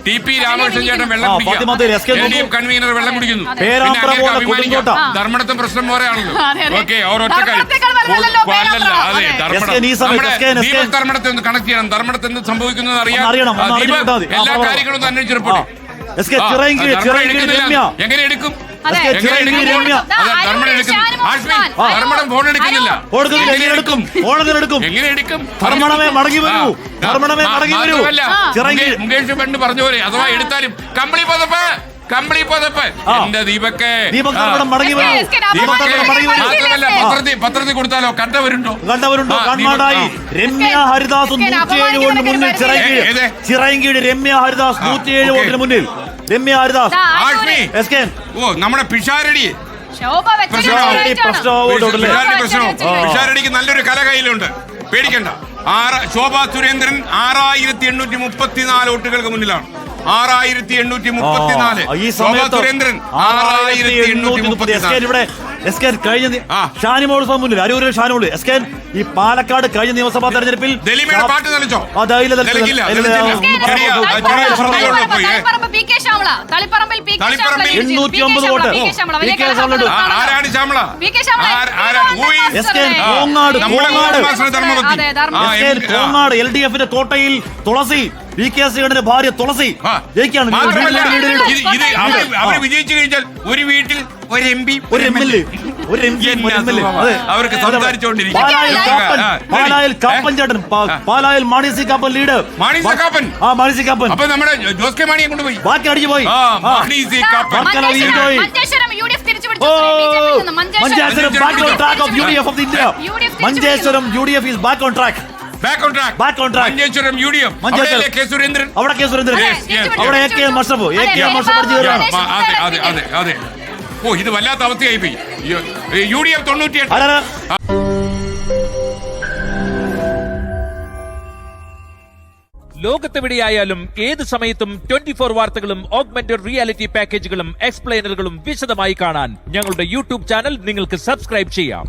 TP Ramakrishnan ചേട്ടൻ വെള്ളം കുടിക്കും, കൺവീനർ വെള്ളം കുടിക്കുന്നു. ധർമ്മടത്തെ പ്രശ്നം പോലെയാണല്ലോ. ഓക്കെ, ഒരൊറ്റ കാര്യം ധർമ്മടത്തെ ഒന്ന് കണക്ട് ചെയ്യണം. ധർമ്മടത്തെ എന്ത് സംഭവിക്കുന്നത് അറിയാം. എല്ലാ കാര്യങ്ങളും അന്വേഷിച്ചിട്ടുണ്ട്. എങ്ങനെ എടുക്കും? ധർമ്മടം ഫോൺ എടുക്കുന്നില്ല. എങ്ങനെ എടുക്കും? മുകേഷ് പണ്ട് പറഞ്ഞ പോലെ അഥവാ എടുത്താലും കമ്പിളി പതപ്പ് എന്റെ ദീപക്കെ പത്രത്തിൽ കൊടുത്താലോ കണ്ടവരുണ്ടോ? രമ്യ ഹരിദാസ് 107 വോട്ടിന് മുന്നിൽ. ചിറയൻകീഴ് രമ്യ ഹരിദാസ് 107 വോട്ടിന് മുന്നിൽ. രമ്യ ഹരിദാസ് നമ്മുടെ പിഷാരടി പിഷാരടിക്ക് നല്ലൊരു കല കയ്യിലുണ്ട്, പേടിക്കണ്ട. ശോഭാ സുരേന്ദ്രൻ 6834 വോട്ടുകൾക്ക് മുന്നിലാണ്. 6834. ശോഭാ സുരേന്ദ്രൻ 6834. ഷാനിമോൾ മുന്നിൽ. അരൂരിൽ ഷാനിമോൾ. ഈ പാലക്കാട് കഴിഞ്ഞ നിയമസഭാ തെരഞ്ഞെടുപ്പിൽ പാട്ട് നലിച്ചോ? ആരാണ് ശ്യാമള? LDF കോട്ടയിൽ തുളസി, VKS ഭാര്യ തുളസി ജയിക്കാണ്. അവര് വിജയിച്ചു കഴിഞ്ഞാൽ ഒരു വീട്ടിൽ ഒരു MP, ഒരു MLA, അവർക്ക് സംസാരിച്ചോണ്ടിരിക്കും. പാലായിൽ കാപ്പൻ ചേട്ടൻ, പാലായിൽ Mani C Kappan lead. Mani C Kappan അപ്പൊ നമ്മുടെ ജോസ് കെ മാണിയെ കൊണ്ടുപോയി ബാക്കി അടിച്ചു പോയി. Manjeshwaram UDF is back on track. Manjeshwaram UDF. അവിടെ കെ സുരേന്ദ്രൻ. അവിടെ AK മഷറഫ് അതെ. ഓ, ഇത് വല്ലാത്ത അവസ്ഥയായി പോയി. UDF 98. ലോകത്തെവിടെയായാലും ഏത് സമയത്തും 24 വാർത്തകളും ഓഗ്മെന്റഡ് റിയാലിറ്റി പാക്കേജുകളും എക്സ്പ്ലെയിനറുകളും വിശദമായി കാണാൻ ഞങ്ങളുടെ യൂട്യൂബ് ചാനൽ നിങ്ങൾക്ക് സബ്സ്ക്രൈബ് ചെയ്യാം.